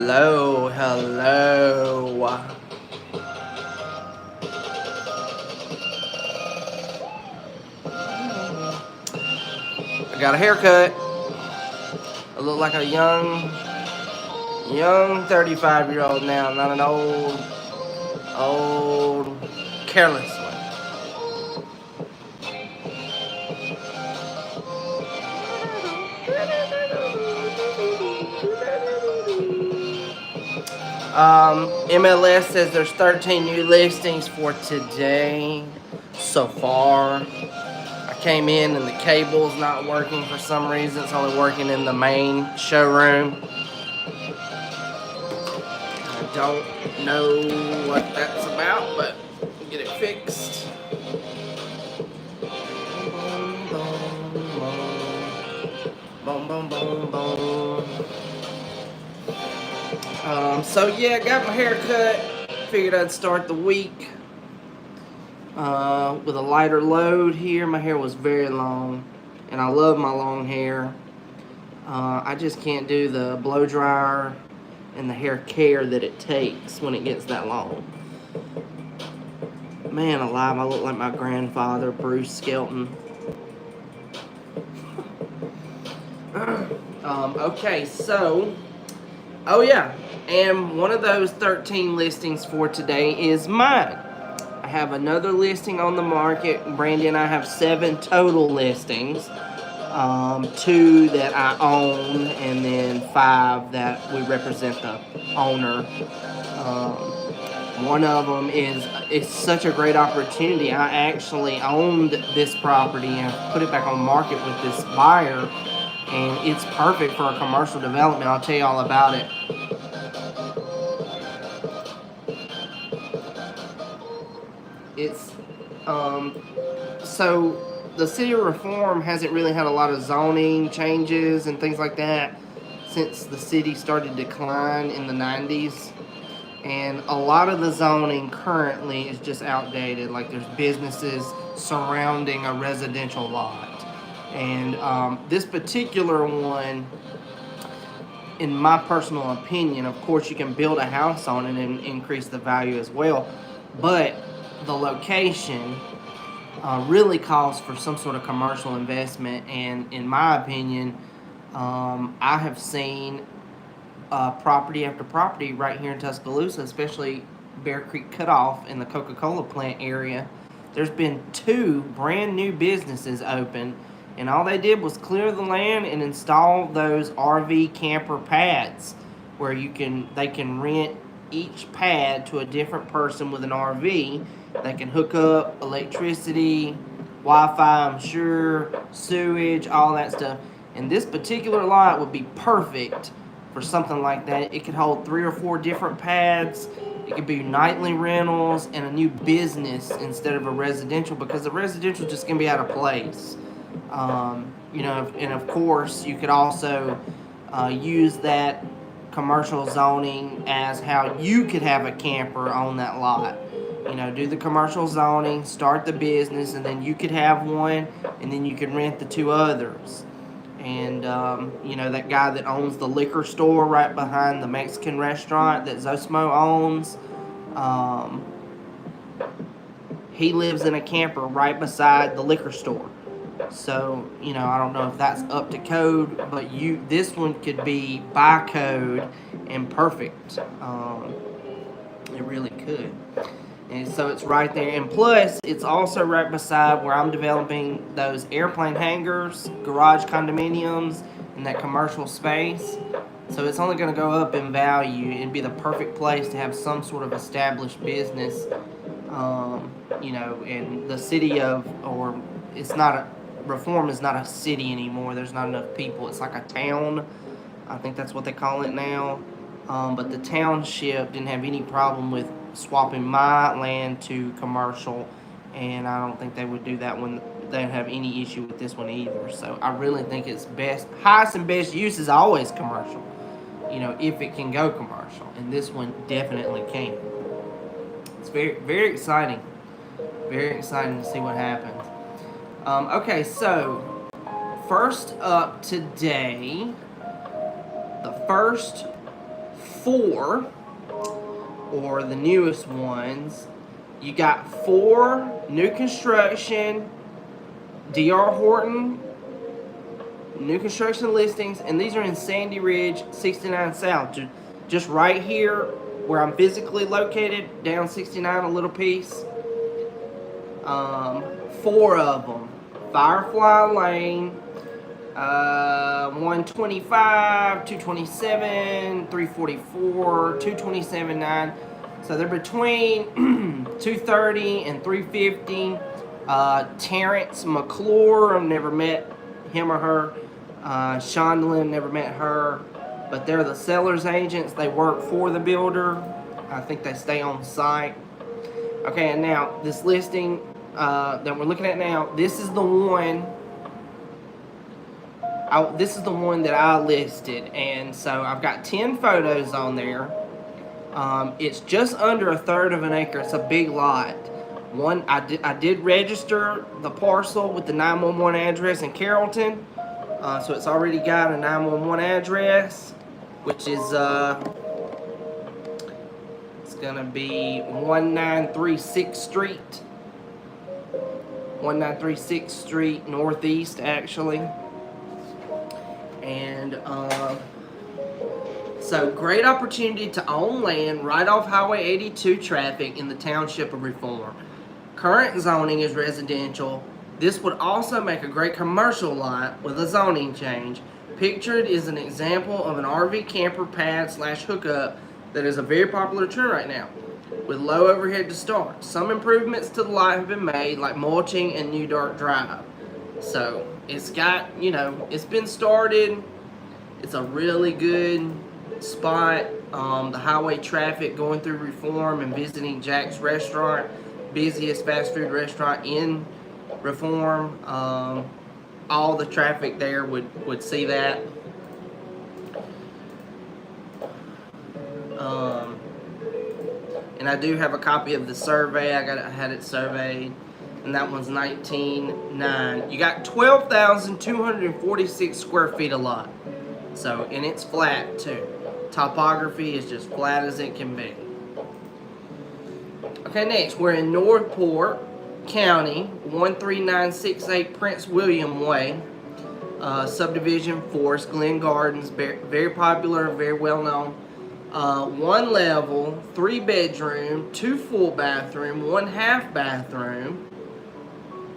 Hello, hello. I got a haircut. I look like a young 35-year-old now, not an old, careless one. MLS says there's 13 new listings for today so far. I came in and the cable's not working for some reason. It's only working in the main showroom. I don't know what that's about, but we'll get it fixed. Boom, boom, boom, boom. So yeah, got my hair cut. Figured I'd start the week with a lighter load here. My hair was very long, and I love my long hair. I just can't do the blow dryer and the hair care that it takes when it gets that long. Man alive, I look like my grandfather, Bruce Skelton. Okay, so, oh yeah, and one of those 13 listings for today is mine. I have another listing on the market. Brandy and I have 7 total listings. 2 that I own, and then 5 that we represent the owner. One of them is such a great opportunity. I actually owned this property and put it back on market with this buyer, and it's perfect for a commercial development. I'll tell you all about it. It's so the city of Reform hasn't really had a lot of zoning changes and things like that since the city started to decline in the 90s. And a lot of the zoning currently is just outdated. Like there's businesses surrounding a residential lot. And this particular one, in my personal opinion, of course you can build a house on it and increase the value as well. But the location really calls for some sort of commercial investment, and in my opinion, I have seen property after property right here in Tuscaloosa, especially Bear Creek Cutoff in the Coca-Cola plant area. There's been 2 brand new businesses open, and all they did was clear the land and install those RV camper pads where they can rent each pad to a different person with an RV. They can hook up electricity, Wi-Fi, I'm sure, sewage, all that stuff. And this particular lot would be perfect for something like that. It could hold 3 or 4 different pads. It could be nightly rentals and a new business instead of a residential, because the residential is just going to be out of place. And of course, you could also use that commercial zoning as how you could have a camper on that lot. Do the commercial zoning, start the business, and then you could have one, and then you could rent the 2 others. And, that guy that owns the liquor store right behind the Mexican restaurant that Zosmo owns, he lives in a camper right beside the liquor store. So, I don't know if that's up to code, but this one could be by code and perfect. It really could. And so it's right there. And plus, it's also right beside where I'm developing those airplane hangars, garage condominiums, and that commercial space. So it's only going to go up in value and be the perfect place to have some sort of established business. In the city it's not a, Reform is not a city anymore. There's not enough people. It's like a town. I think that's what they call it now. But the township didn't have any problem with swapping my land to commercial, and I don't think they would do that when they don't have any issue with this one either. So I really think it's highest and best use is always commercial, if it can go commercial, and this one definitely can. It's very, very exciting. Very exciting to see what happens. Okay, so first up today, the first 4, or the newest ones. You got 4 new construction D.R. Horton new construction listings, and these are in Sandy Ridge, 69 South, just right here where I'm physically located, down 69 a little piece. 4 of them. Firefly Lane, 125, 227, 344, 227.9. So they're between 230 and 350. Terrence McClure, I've never met him or her. Shondelin, never met her. But they're the seller's agents. They work for the builder. I think they stay on site. Okay, and now this listing that we're looking at now, this is the one. This is the one that I listed, and so I've got 10 photos on there. It's just under 1/3 of an acre. It's a big lot. I did register the parcel with the 911 address in Carrollton, so it's already got a 911 address, which is it's gonna be 1936 Street, 1936 Street Northeast, actually. And so great opportunity to own land right off Highway 82 traffic in the township of Reform. Current zoning is residential. This would also make a great commercial lot with a zoning change. Pictured is an example of an RV camper pad / hookup that is a very popular trend right now, with low overhead to start. Some improvements to the lot have been made, like mulching and new dirt drive. So it's got, it's been started. It's a really good spot. The highway traffic going through Reform and visiting Jack's Restaurant, busiest fast food restaurant in Reform. All the traffic there would see that. And I do have a copy of the survey. I had it surveyed, and that one's 19.9. You got 12,246 square feet a lot. So, and it's flat too. Topography is just flat as it can be. Okay, next we're in Northport County, 13968 Prince William Way, subdivision, Forest Glen Gardens, very popular, very well known. 1 level, 3 bedroom, 2 full bathroom, 1 half bathroom.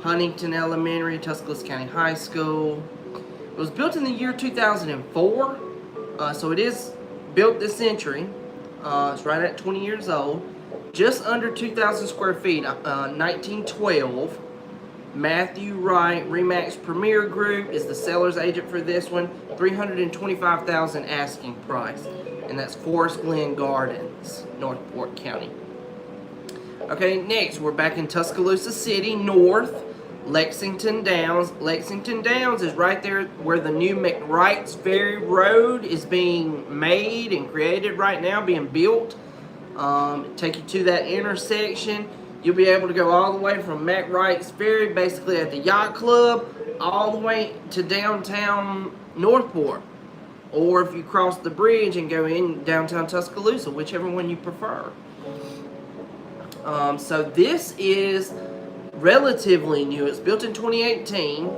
Huntington Elementary, Tuscaloosa County High School. It was built in the year 2004, so it is built this century. It's right at 20 years old. Just under 2,000 square feet, 1912. Matthew Wright, Remax Premier Group is the seller's agent for this one. $325,000 asking price, and that's Forest Glen Gardens, Northport County. Okay, next we're back in Tuscaloosa City, north. Lexington Downs. Lexington Downs is right there where the new McWright's Ferry Road is being made and created right now, being built. Take you to that intersection. You'll be able to go all the way from McWright's Ferry, basically at the yacht club, all the way to downtown Northport. Or if you cross the bridge and go in downtown Tuscaloosa, whichever one you prefer. So this is relatively new. It's built in 2018,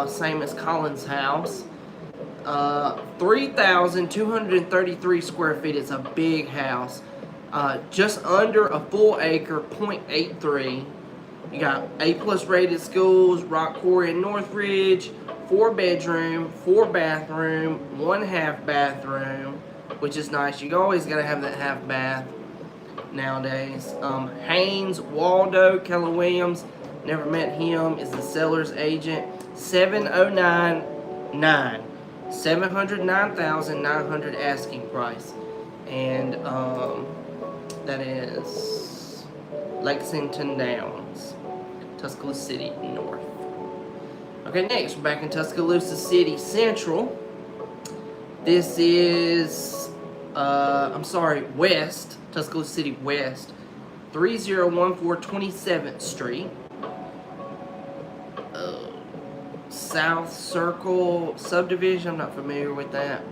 same as Collins House. 3,233 square feet. It's a big house. Just under a full acre, 0.83. You got A+ rated schools, Rock Quarry and Northridge. 4 bedroom, 4 bathroom, 1 half bathroom, which is nice. You always gotta have that half bath nowadays. Haynes, Waldo, Keller Williams, never met him, is the seller's agent. 709.9, 709,900 asking price, and that is Lexington Downs, Tuscaloosa City North. Okay, next we're back in Tuscaloosa City Central. This is West, Tuscaloosa City West, 3014 27th Street. South Circle subdivision, I'm not familiar with that.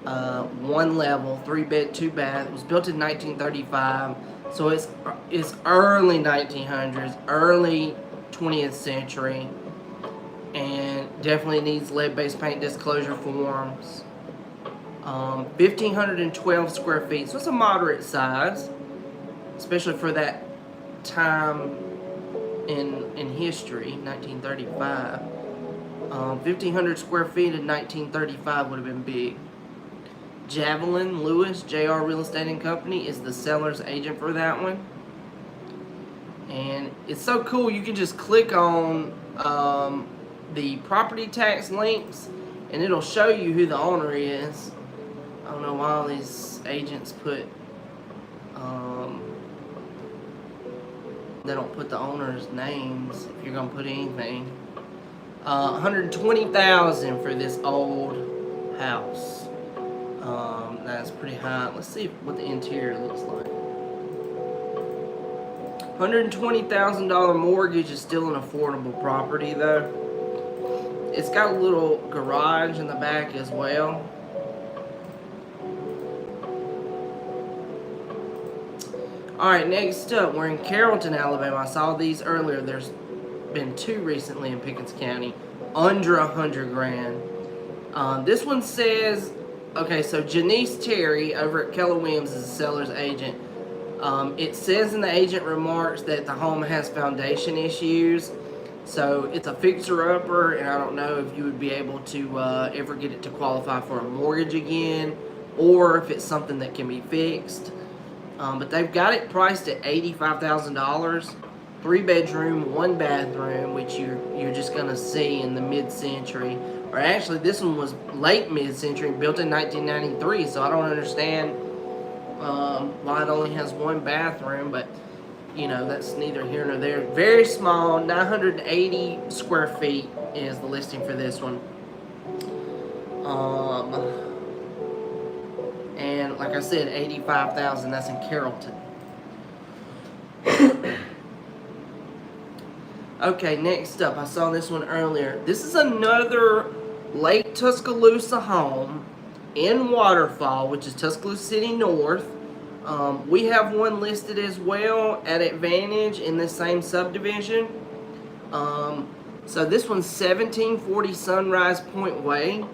one level, 3-bed, 2-bath. It was built in 1935, so it's early 1900s, early 20th century, and definitely needs lead-based paint disclosure forms. 1,512 square feet, so it's a moderate size, especially for that time in history, 1935. 1,500 square feet in 1935 would have been big. Javelin Lewis Jr. Real Estate and Company is the seller's agent for that one. And it's so cool, you can just click on the property tax links and it'll show you who the owner is. I don't know why all these agents put they don't put the owner's names if you're gonna put anything. $120,000 for this old house. That's pretty high. Let's see what the interior looks like. $120,000 mortgage is still an affordable property though. It's got a little garage in the back as well. Alright, next up, we're in Carrollton, Alabama. I saw these earlier. There's been 2 recently in Pickens County, under $100,000. This one says, okay, so Janice Terry over at Keller Williams is the seller's agent. It says in the agent remarks that the home has foundation issues, so it's a fixer-upper, and I don't know if you would be able to ever get it to qualify for a mortgage again, or if it's something that can be fixed. But they've got it priced at $85,000. 3-bedroom, 1-bathroom, which you're just gonna see in the mid-century. Or actually, this one was late mid-century, built in 1993. So I don't understand why it only has 1 bathroom, but you know, that's neither here nor there. Very small, 980 square feet is the listing for this one. And like I said, $85,000. That's in Carrollton. Okay, next up, I saw this one earlier. This is another Lake Tuscaloosa home in Waterfall, which is Tuscaloosa City North. We have one listed as well at Advantage in this same subdivision. So this one's 1740 Sunrise Point Way.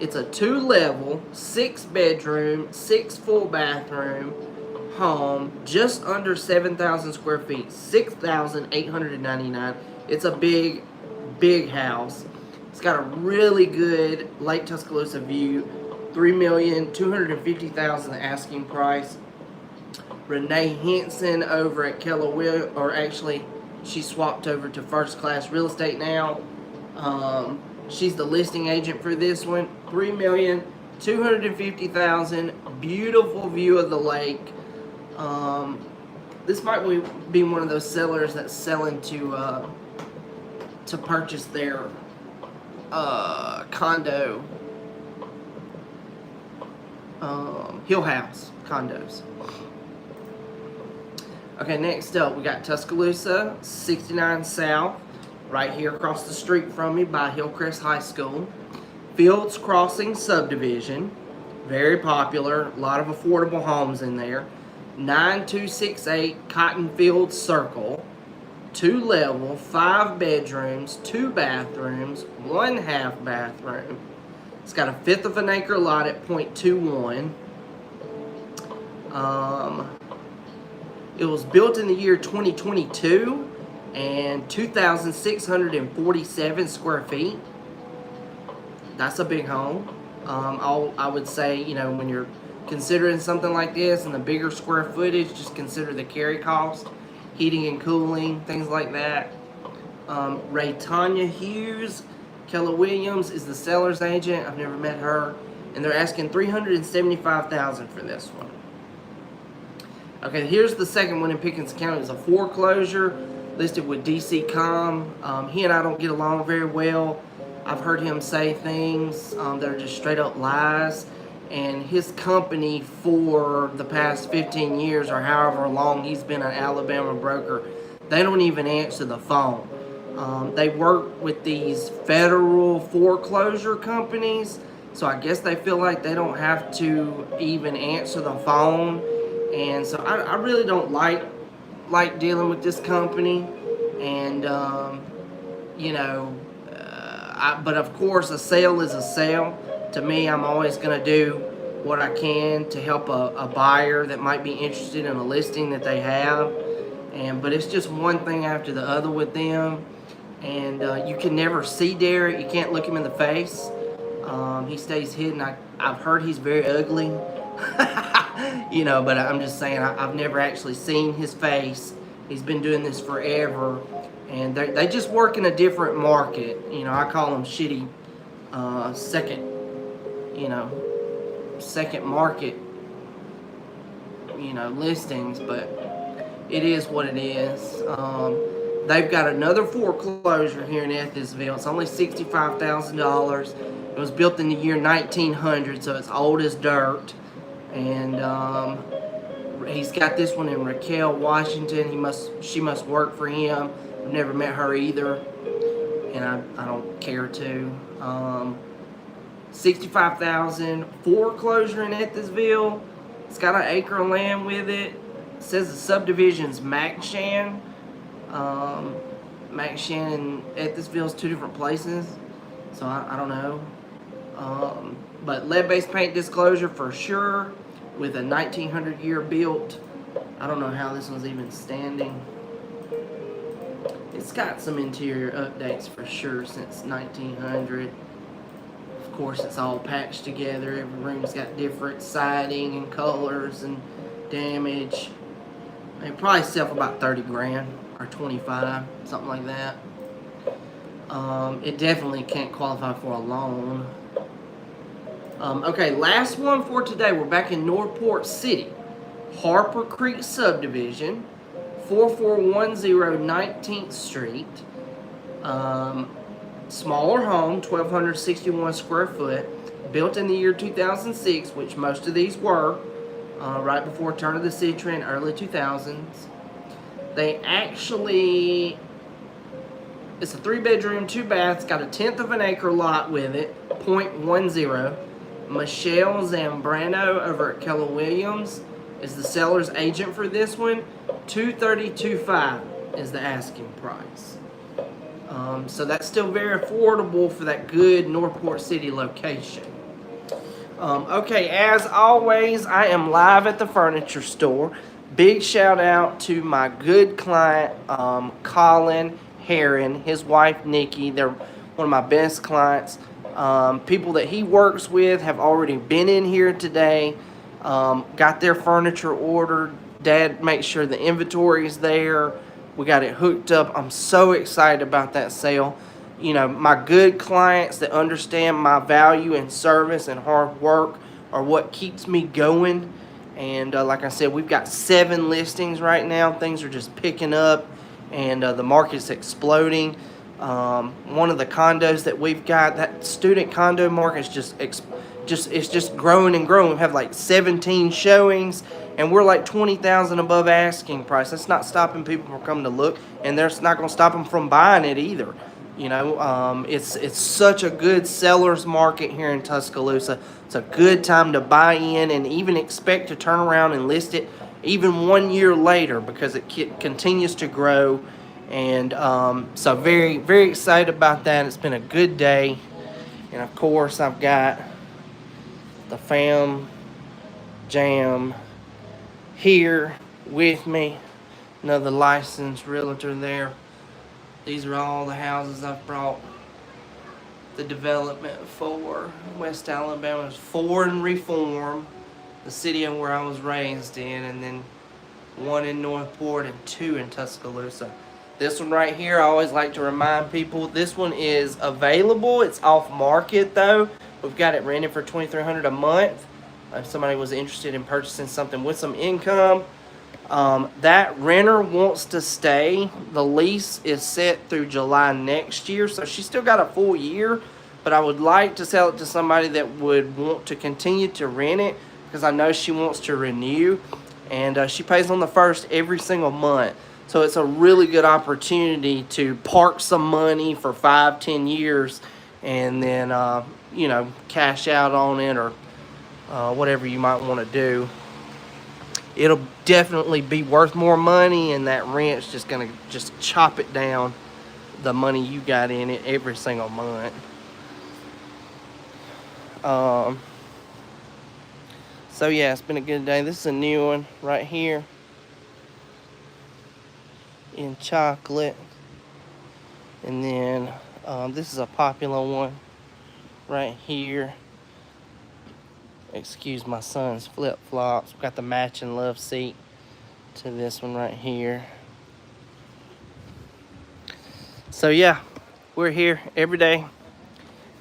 It's a 2-level, 6-bedroom, 6 full bathroom home, just under 7,000 square feet, 6,899. It's a big, big house. It's got a really good Lake Tuscaloosa view. $3,250,000 asking price. Renee Henson over at Keller Williams, or actually, she swapped over to First Class Real Estate now. She's the listing agent for this one. $3,250,000. Beautiful view of the lake. This might be one of those sellers that's selling to purchase their condo, Hill House condos. Okay, next up we got Tuscaloosa, 69 South, right here across the street from me by Hillcrest High School. Fields Crossing subdivision, very popular, a lot of affordable homes in there. 9268 Cotton Field Circle, 2-level, 5 bedrooms, 2 bathrooms, 1/2 bathroom. It's got a 1/5 of an acre lot at .21. It was built in the year 2022 and 2,647 square feet. That's a big home. I would say, you know, when you're considering something like this and the bigger square footage, just consider the carry cost, heating and cooling, things like that. Tanya Hughes, Keller Williams is the seller's agent. I've never met her, and they're asking $375,000 for this one. Okay, here's the second one in Pickens County. It's a foreclosure listed with DC Com. He and I don't get along very well. I've heard him say things that are just straight up lies. And his company for the past 15 years or however long he's been an Alabama broker, they don't even answer the phone. They work with these federal foreclosure companies So I guess they feel like they don't have to even answer the phone. And so I really don't like dealing with this company. And you know, but of course, a sale is a sale. To me, I'm always going to do what I can to help a buyer that might be interested in a listing that they have. But it's just one thing after the other with them. And you can never see Derek. You can't look him in the face. He stays hidden. I've heard he's very ugly. You know, but I'm just saying, I've never actually seen his face. He's been doing this forever. And they just work in a different market. You know, I call them shitty second market, listings, but it is what it is. They've got another foreclosure here in Addisonville. It's only $65,000. It was built in the year 1900, so it's old as dirt. And he's got this one in Raquel, Washington. She must work for him. I've never met her either, and I don't care to. $65,000 foreclosure in Addisonville. It's got an acre of land with it. It says the subdivision's Macshan. Macshan and Addisonville's two different places, so I don't know. But lead-based paint disclosure for sure, with a 1900 year built. I don't know how this one's even standing. It's got some interior updates for sure since 1900. Of course, it's all patched together. Every room's got different siding and colors and damage. They probably sell for about 30 grand or 25, something like that. It definitely can't qualify for a loan. Okay, last one for today. We're back in Northport City. Harper Creek Subdivision, 4410 19th Street. Smaller home, 1,261 square foot, built in the year 2006, which most of these were, right before turn of the century and early 2000s. They actually, it's a 3-bedroom, 2 baths, got a 1/10 of an acre lot with it, .10. Michelle Zambrano over at Keller Williams is the seller's agent for this one. $230,250 is the asking price. So that's still very affordable for that good Northport City location. Okay, as always, I am live at the furniture store. Big shout out to my good client, Colin Heron, his wife Nikki. They're one of my best clients. People that he works with have already been in here today, got their furniture ordered. Dad makes sure the inventory is there. We got it hooked up. I'm so excited about that sale. You know, my good clients that understand my value and service and hard work are what keeps me going. And like I said, we've got 7 listings right now. Things are just picking up, and the market's exploding. One of the condos that we've got, that student condo market is it's just growing and growing. We have like 17 showings, and we're like 20,000 above asking price. That's not stopping people from coming to look, and that's not going to stop them from buying it either. You know, it's such a good seller's market here in Tuscaloosa. It's a good time to buy in and even expect to turn around and list it even 1 year later, because it continues to grow. And so very, very excited about that. It's been a good day. And of course, I've got the fam jam here with me. Another licensed realtor there. These are all the houses I've brought the development for. West Alabama's 4 in Reform, the city where I was raised in, and then 1 in Northport and 2 in Tuscaloosa. This one right here, I always like to remind people, this one is available. It's off market though. We've got it rented for $2,300 a month. If somebody was interested in purchasing something with some income. That renter wants to stay. The lease is set through July next year, so she's still got a full year. But I would like to sell it to somebody that would want to continue to rent it, because I know she wants to renew. And she pays on the 1st every single month. So it's a really good opportunity to park some money for 5-10 years, and then you know, cash out on it or whatever you might want to do. It'll definitely be worth more money, and that rent's just gonna just chop it down the money you got in it every single month. So yeah, it's been a good day. This is a new one right here in chocolate, and then this is a popular one right here. Excuse my son's flip-flops. Got the matching love seat to this one right here. So yeah, we're here every day,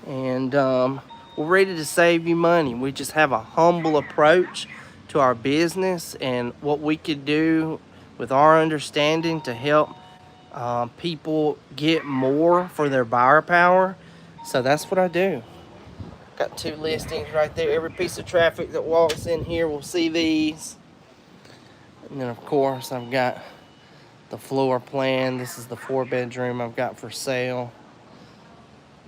and we're ready to save you money. We just have a humble approach to our business and what we could do with our understanding to help people get more for their buyer power. So that's what I do. Got 2 listings right there. Every piece of traffic that walks in here will see these. And then of course I've got the floor plan. This is the 4-bedroom I've got for sale.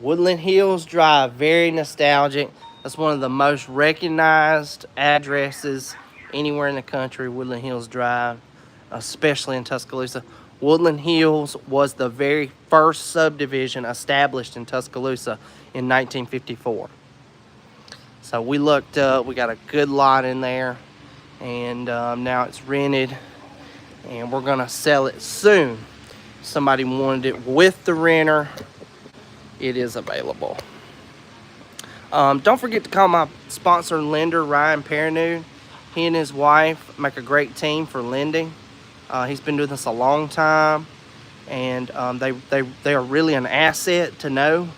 Woodland Hills Drive, very nostalgic. That's one of the most recognized addresses anywhere in the country, Woodland Hills Drive, especially in Tuscaloosa. Woodland Hills was the very first subdivision established in Tuscaloosa in 1954. So we looked up, we got a good lot in there, and now it's rented, and we're gonna sell it soon. Somebody wanted it with the renter. It is available. Don't forget to call my sponsor and lender, Ryan Perrenoud. He and his wife make a great team for lending. He's been doing this a long time, and they are really an asset to know,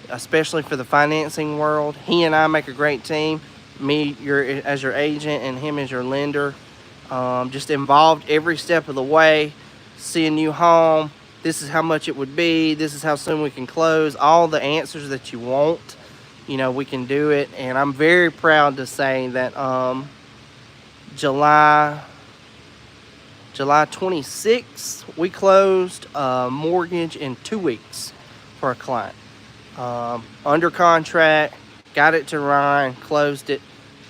especially for the financing world. He and I make a great team. Me as your agent and him as your lender. Just involved every step of the way. Seeing you home. This is how much it would be. This is how soon we can close. All the answers that you want, you know, we can do it. And I'm very proud to say that July 26th, we closed a mortgage in 2 weeks for a client. Under contract, got it to Ryan, closed it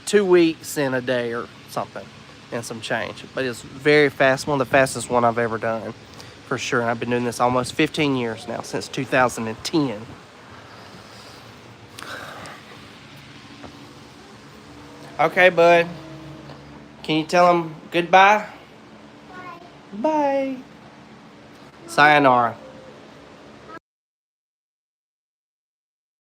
2 weeks in a day or something and some change. But it's very fast, one of the fastest one I've ever done. For sure. And I've been doing this almost 15 years now, since 2010. Okay, bud. Can you tell them goodbye? Bye. Bye. Sayonara.